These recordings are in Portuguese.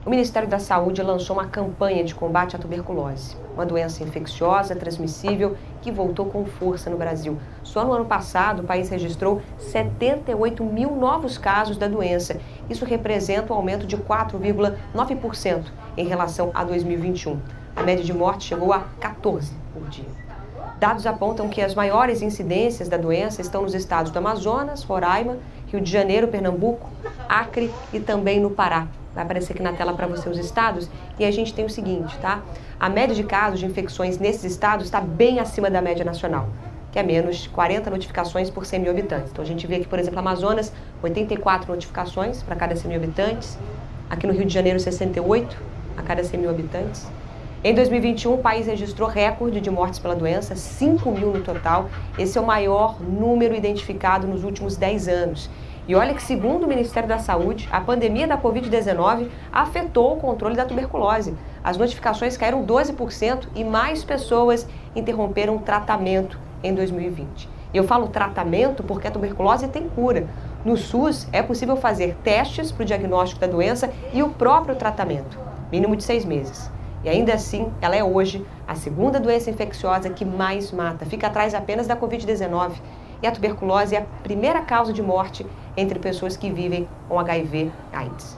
o Ministério da Saúde lançou uma campanha de combate à tuberculose, uma doença infecciosa, transmissível, que voltou com força no Brasil. Só no ano passado, o país registrou 78 mil novos casos da doença. Isso representa um aumento de 4,9% em relação a 2021. A média de morte chegou a 14 por dia. Dados apontam que as maiores incidências da doença estão nos estados do Amazonas, Roraima, Rio de Janeiro, Pernambuco, Acre e também no Pará. Vai aparecer aqui na tela para você os estados e a gente tem o seguinte, tá? A média de casos de infecções nesses estados está bem acima da média nacional, que é menos 40 notificações por 100 mil habitantes. Então a gente vê aqui, por exemplo, Amazonas, 84 notificações para cada 100 mil habitantes. Aqui no Rio de Janeiro, 68 a cada 100 mil habitantes. Em 2021, o país registrou recorde de mortes pela doença, 5 mil no total. Esse é o maior número identificado nos últimos 10 anos. E olha que, segundo o Ministério da Saúde, a pandemia da Covid-19 afetou o controle da tuberculose. As notificações caíram 12% e mais pessoas interromperam o tratamento em 2020. E eu falo tratamento porque a tuberculose tem cura. No SUS, é possível fazer testes para o diagnóstico da doença e o próprio tratamento, mínimo de 6 meses. E ainda assim, ela é hoje a segunda doença infecciosa que mais mata. Fica atrás apenas da Covid-19. E a tuberculose é a primeira causa de morte entre pessoas que vivem com HIV/AIDS.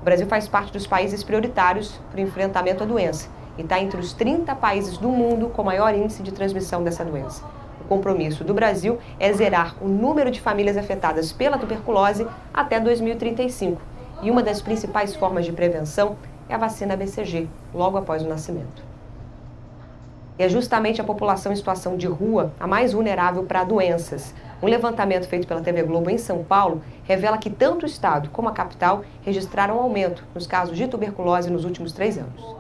O Brasil faz parte dos países prioritários para o enfrentamento à doença e está entre os 30 países do mundo com maior índice de transmissão dessa doença. O compromisso do Brasil é zerar o número de famílias afetadas pela tuberculose até 2035. E uma das principais formas de prevenção é a vacina BCG, logo após o nascimento. E é justamente a população em situação de rua a mais vulnerável para doenças. Um levantamento feito pela TV Globo em São Paulo revela que tanto o estado como a capital registraram um aumento nos casos de tuberculose nos últimos 3 anos.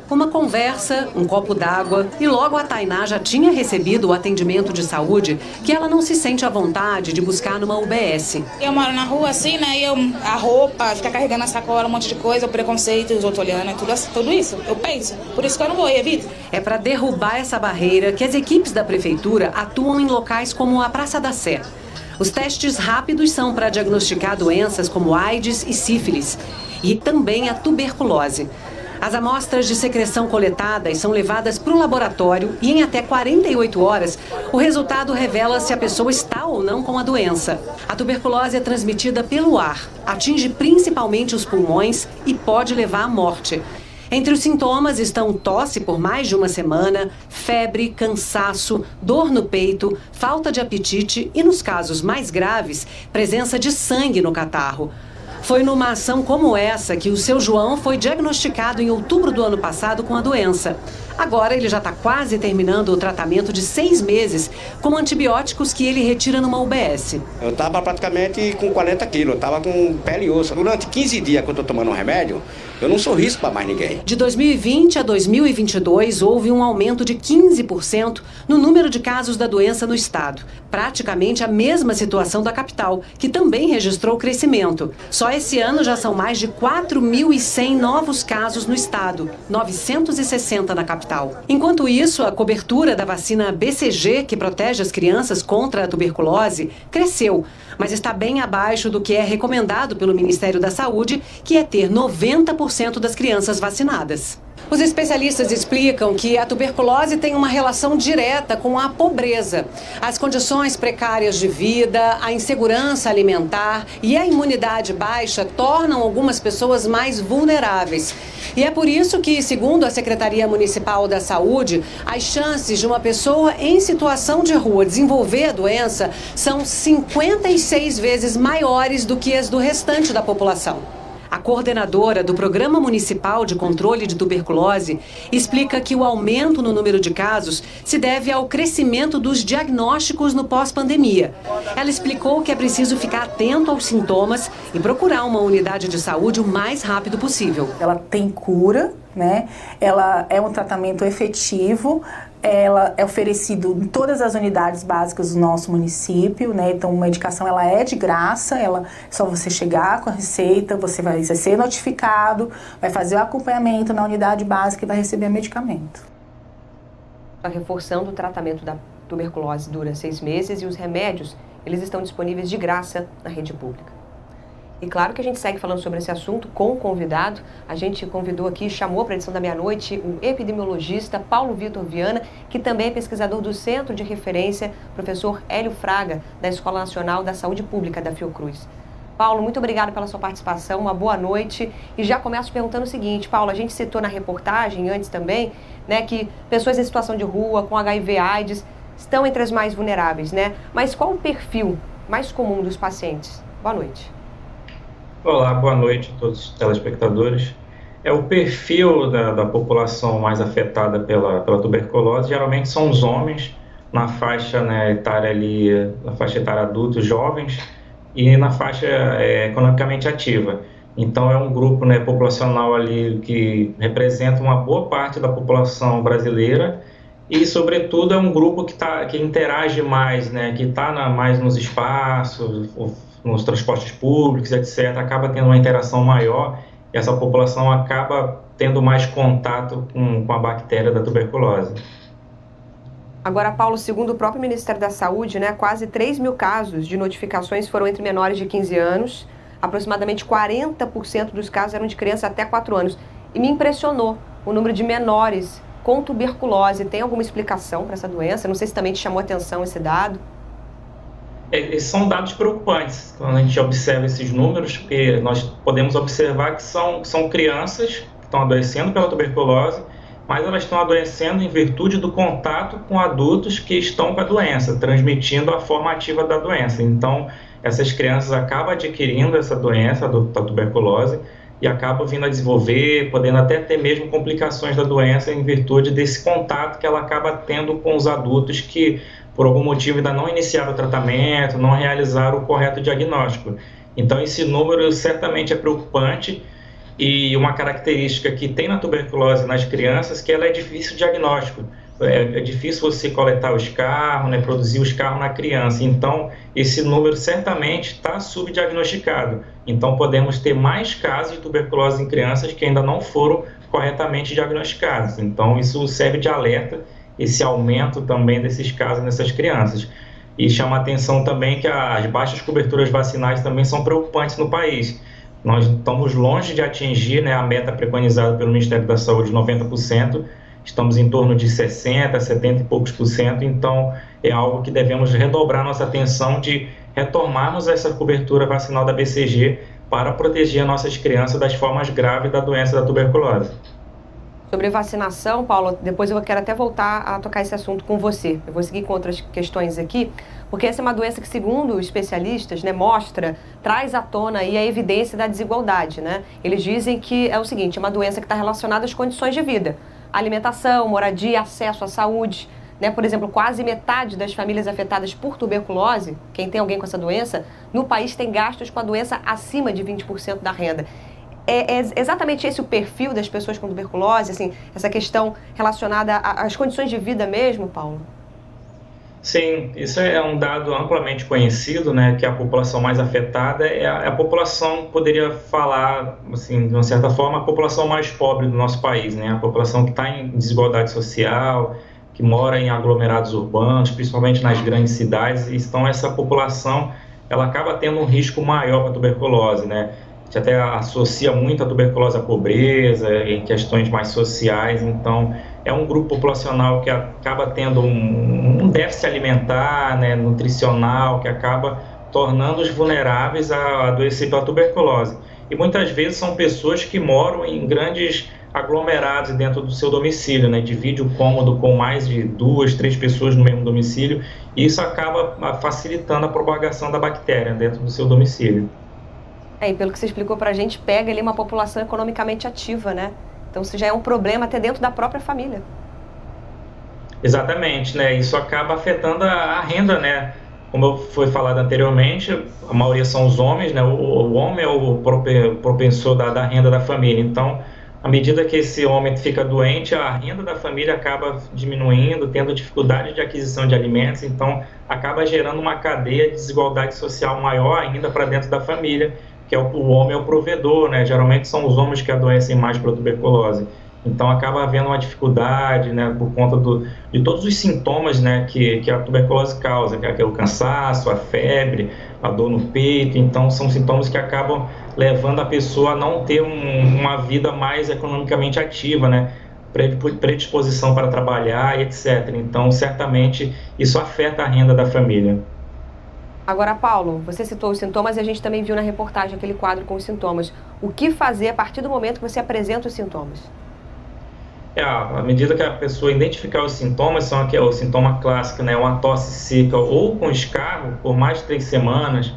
Uma conversa, um copo d'água e logo a Tainá já tinha recebido o atendimento de saúde que ela não se sente à vontade de buscar numa UBS. Eu moro na rua assim, né? E a roupa, ficar carregando a sacola, um monte de coisa, o preconceito, os outros olhando, tudo isso. Eu penso. Por isso que eu não vou, evito. É para derrubar essa barreira que as equipes da prefeitura atuam em locais como a Praça da Sé. Os testes rápidos são para diagnosticar doenças como AIDS e sífilis e também a tuberculose. As amostras de secreção coletadas são levadas para o laboratório e em até 48 horas o resultado revela se a pessoa está ou não com a doença. A tuberculose é transmitida pelo ar, atinge principalmente os pulmões e pode levar à morte. Entre os sintomas estão tosse por mais de uma semana, febre, cansaço, dor no peito, falta de apetite e, nos casos mais graves, presença de sangue no catarro. Foi numa ação como essa que o seu João foi diagnosticado em outubro do ano passado com a doença. Agora ele já está quase terminando o tratamento de 6 meses com antibióticos que ele retira numa UBS. Eu estava praticamente com 40 quilos, eu estava com pele e osso. Durante 15 dias que eu estou tomando um remédio, eu não sou risco para mais ninguém. De 2020 a 2022, houve um aumento de 15% no número de casos da doença no estado. Praticamente a mesma situação da capital, que também registrou crescimento. Só esse ano já são mais de 4.100 novos casos no estado, 960 na capital. Enquanto isso, a cobertura da vacina BCG, que protege as crianças contra a tuberculose, cresceu, mas está bem abaixo do que é recomendado pelo Ministério da Saúde, que é ter 90% das crianças vacinadas. Os especialistas explicam que a tuberculose tem uma relação direta com a pobreza. As condições precárias de vida, a insegurança alimentar e a imunidade baixa tornam algumas pessoas mais vulneráveis. E é por isso que, segundo a Secretaria Municipal da Saúde, as chances de uma pessoa em situação de rua desenvolver a doença são 56 vezes maiores do que as do restante da população. A coordenadora do Programa Municipal de Controle de Tuberculose explica que o aumento no número de casos se deve ao crescimento dos diagnósticos no pós-pandemia. Ela explicou que é preciso ficar atento aos sintomas e procurar uma unidade de saúde o mais rápido possível. Ela tem cura, né? Ela é um tratamento efetivo. Ela é oferecido em todas as unidades básicas do nosso município, né? Então, a medicação ela é de graça, é só você chegar com a receita, você vai ser notificado, vai fazer o acompanhamento na unidade básica e vai receber medicamento. A reforçando o tratamento da tuberculose dura 6 meses e os remédios, eles estão disponíveis de graça na rede pública. E claro que a gente segue falando sobre esse assunto com o convidado. A gente convidou aqui, chamou para a edição da meia-noite o epidemiologista Paulo Vitor Viana, que também é pesquisador do Centro de Referência, professor Hélio Fraga, da Escola Nacional da Saúde Pública da Fiocruz. Paulo, muito obrigado pela sua participação, uma boa noite. E já começo perguntando o seguinte, Paulo, a gente citou na reportagem antes também, né, que pessoas em situação de rua, com HIV/AIDS, estão entre as mais vulneráveis, né? Mas qual o perfil mais comum dos pacientes? Boa noite. Olá, boa noite a todos os telespectadores. O perfil da população mais afetada pela tuberculose geralmente são os homens, na faixa, né, etária ali, na faixa etária adultos, jovens, e na faixa economicamente ativa. Então é um grupo, né, populacional ali que representa uma boa parte da população brasileira e, sobretudo, é um grupo que interage mais, né, que está mais nos espaços, nos transportes públicos, etc., acaba tendo uma interação maior e essa população acaba tendo mais contato com a bactéria da tuberculose. Agora, Paulo, segundo o próprio Ministério da Saúde, né, quase 3 mil casos de notificações foram entre menores de 15 anos, aproximadamente 40% dos casos eram de crianças até 4 anos. E me impressionou o número de menores com tuberculose. Tem alguma explicação para essa doença? Não sei se também te chamou a atenção esse dado. São dados preocupantes quando a gente observa esses números, porque nós podemos observar que são crianças que estão adoecendo pela tuberculose, mas elas estão adoecendo em virtude do contato com adultos que estão com a doença, transmitindo a forma ativa da doença. Então, essas crianças acabam adquirindo essa doença, da tuberculose, e acabam vindo a desenvolver, podendo até ter mesmo complicações da doença em virtude desse contato que ela acaba tendo com os adultos que, por algum motivo, ainda não iniciaram o tratamento, não realizaram o correto diagnóstico. Então, esse número certamente é preocupante e uma característica que tem na tuberculose nas crianças que ela é difícil de diagnóstico. É difícil você coletar o escarro, né, produzir o escarro na criança. Então, esse número certamente está subdiagnosticado. Então, podemos ter mais casos de tuberculose em crianças que ainda não foram corretamente diagnosticados. Então, isso serve de alerta, esse aumento também desses casos nessas crianças. E chama a atenção também que as baixas coberturas vacinais também são preocupantes no país. Nós estamos longe de atingir, né, a meta preconizada pelo Ministério da Saúde, 90%. Estamos em torno de 60%, 70 e poucos por cento, então é algo que devemos redobrar nossa atenção de retomarmos essa cobertura vacinal da BCG para proteger nossas crianças das formas graves da doença da tuberculose. Sobre vacinação, Paulo, depois eu quero até voltar a tocar esse assunto com você. Eu vou seguir com outras questões aqui, porque essa é uma doença que, segundo especialistas, né, traz à tona aí a evidência da desigualdade, né? Eles dizem que é o seguinte, é uma doença que está relacionada às condições de vida. Alimentação, moradia, acesso à saúde, né? Por exemplo, quase metade das famílias afetadas por tuberculose, quem tem alguém com essa doença, no país tem gastos com a doença acima de 20% da renda. É exatamente esse o perfil das pessoas com tuberculose, assim, essa questão relacionada às condições de vida mesmo, Paulo? Sim, isso é um dado amplamente conhecido, né, que a população mais afetada é a população, poderia falar, assim, de uma certa forma, a população mais pobre do nosso país, né, a população que está em desigualdade social, que mora em aglomerados urbanos, principalmente nas grandes cidades, então essa população, ela acaba tendo um risco maior para a tuberculose, né. A gente até associa muito a tuberculose à pobreza, em questões mais sociais, então é um grupo populacional que acaba tendo um déficit alimentar, né, nutricional, que acaba tornando-os vulneráveis a adoecer pela tuberculose. E muitas vezes são pessoas que moram em grandes aglomerados dentro do seu domicílio, né, divide o cômodo com mais de 2, 3 pessoas no mesmo domicílio, e isso acaba facilitando a propagação da bactéria dentro do seu domicílio. E pelo que você explicou pra gente, pega ali uma população economicamente ativa, né? Então isso já é um problema até dentro da própria família. Exatamente, né? Isso acaba afetando a renda, né? Como foi falado anteriormente, a maioria são os homens, né? O homem é o propensor da renda da família. Então, à medida que esse homem fica doente, a renda da família acaba diminuindo, tendo dificuldade de aquisição de alimentos. Então, acaba gerando uma cadeia de desigualdade social maior ainda para dentro da família, que é o homem é o provedor, né? Geralmente são os homens que adoecem mais pela tuberculose. Então acaba havendo uma dificuldade, né, por conta de todos os sintomas, né, que a tuberculose causa, que é o cansaço, a febre, a dor no peito. Então são sintomas que acabam levando a pessoa a não ter uma vida mais economicamente ativa, né, predisposição para trabalhar e etc. Então certamente isso afeta a renda da família. Agora, Paulo, você citou os sintomas e a gente também viu na reportagem aquele quadro com os sintomas. O que fazer a partir do momento que você apresenta os sintomas? À medida que a pessoa identificar os sintomas, são aqui, o sintoma clássico, né, uma tosse seca ou com escarro por mais de 3 semanas,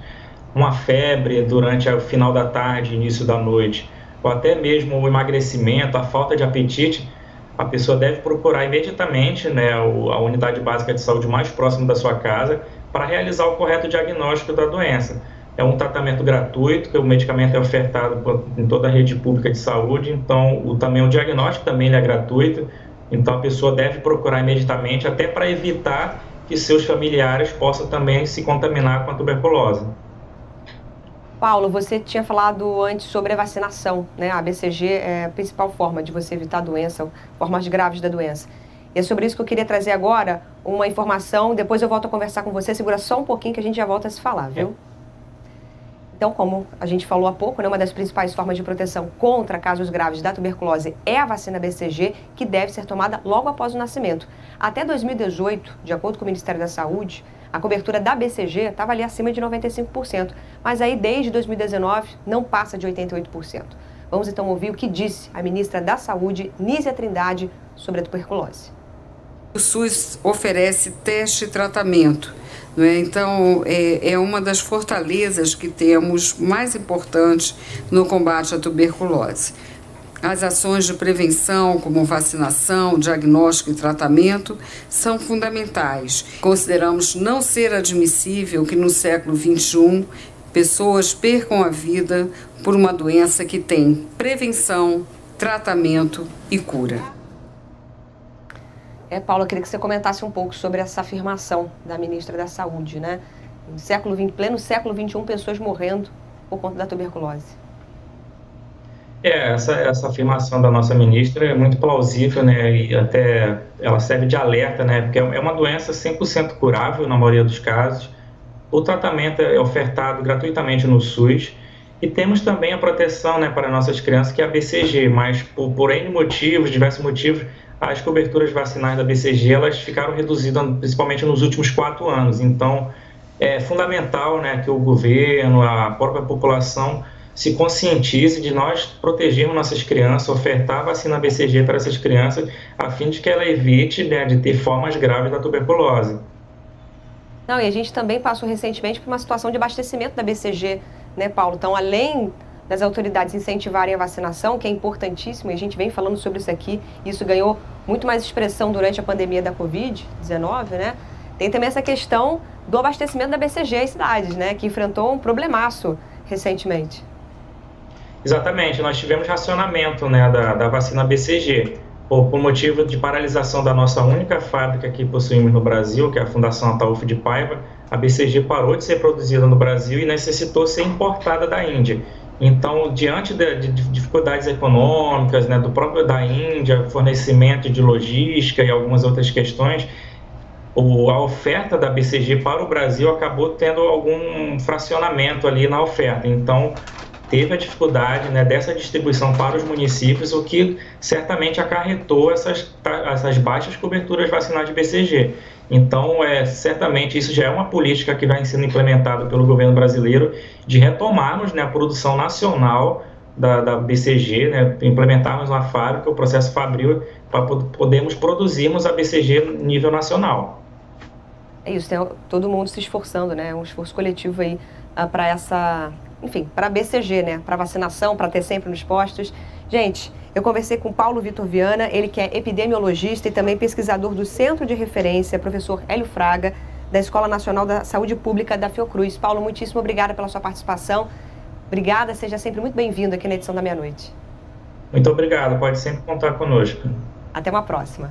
uma febre durante o final da tarde, início da noite, ou até mesmo o emagrecimento, a falta de apetite, a pessoa deve procurar imediatamente, né, a unidade básica de saúde mais próxima da sua casa para realizar o correto diagnóstico da doença. É um tratamento gratuito, que o medicamento é ofertado em toda a rede pública de saúde, então o diagnóstico também é gratuito, então a pessoa deve procurar imediatamente, até para evitar que seus familiares possam também se contaminar com a tuberculose. Paulo, você tinha falado antes sobre a vacinação, né? A BCG é a principal forma de você evitar a doença, formas graves da doença. E é sobre isso que eu queria trazer agora uma informação, depois eu volto a conversar com você, segura só um pouquinho que a gente já volta a se falar, viu? Então, como a gente falou há pouco, né, uma das principais formas de proteção contra casos graves da tuberculose é a vacina BCG, que deve ser tomada logo após o nascimento. Até 2018, de acordo com o Ministério da Saúde, a cobertura da BCG estava ali acima de 95%, mas aí desde 2019 não passa de 88%. Vamos então ouvir o que disse a ministra da Saúde, Nízia Trindade, sobre a tuberculose. O SUS oferece teste e tratamento, não é? Então é uma das fortalezas que temos mais importantes no combate à tuberculose. As ações de prevenção, como vacinação, diagnóstico e tratamento, são fundamentais. Consideramos não ser admissível que no século XXI pessoas percam a vida por uma doença que tem prevenção, tratamento e cura. Paulo, eu queria que você comentasse um pouco sobre essa afirmação da ministra da Saúde, né? Em pleno século XXI, pessoas morrendo por conta da tuberculose. Essa afirmação da nossa ministra é muito plausível, né? E até ela serve de alerta, né? Porque é uma doença 100% curável na maioria dos casos. O tratamento é ofertado gratuitamente no SUS. E temos também a proteção, né, para nossas crianças, que é a BCG, mas por N motivos, diversos motivos, as coberturas vacinais da BCG elas ficaram reduzidas principalmente nos últimos 4 anos. Então, é fundamental, né, que o governo, a própria população se conscientize de nós protegermos nossas crianças, ofertar a vacina BCG para essas crianças, a fim de que ela evite, né, de ter formas graves da tuberculose. Não, e a gente também passou recentemente por uma situação de abastecimento da BCG, né, Paulo? Então, além das autoridades incentivarem a vacinação, que é importantíssimo, e a gente vem falando sobre isso aqui, isso ganhou muito mais expressão durante a pandemia da Covid-19, né? Tem também essa questão do abastecimento da BCG às cidades, né, que enfrentou um problemaço recentemente. Exatamente, nós tivemos racionamento, né, da vacina BCG, por motivo de paralisação da nossa única fábrica que possuímos no Brasil, que é a Fundação Ataulfo de Paiva. A BCG parou de ser produzida no Brasil e necessitou ser importada da Índia. Então, diante de dificuldades econômicas, né, do próprio da Índia, fornecimento de logística e algumas outras questões, a oferta da BCG para o Brasil acabou tendo algum fracionamento ali na oferta. Então, teve a dificuldade, né, dessa distribuição para os municípios, o que certamente acarretou essas baixas coberturas vacinais de BCG. Então, certamente isso já é uma política que vai sendo implementada pelo governo brasileiro de retomarmos, né, a produção nacional da BCG, né, implementarmos uma fábrica, o processo fabril, para podermos produzirmos a BCG no nível nacional. É isso, tem todo mundo se esforçando, né, um esforço coletivo aí para essa... Enfim, para a BCG, né? Para vacinação, para ter sempre nos postos. Gente, eu conversei com Paulo Vitor Viana, ele que é epidemiologista e também pesquisador do Centro de Referência, professor Hélio Fraga, da Escola Nacional da Saúde Pública da Fiocruz. Paulo, muitíssimo obrigada pela sua participação. Obrigada, seja sempre muito bem-vindo aqui na edição da Meia-Noite. Muito obrigado, pode sempre contar conosco. Até uma próxima.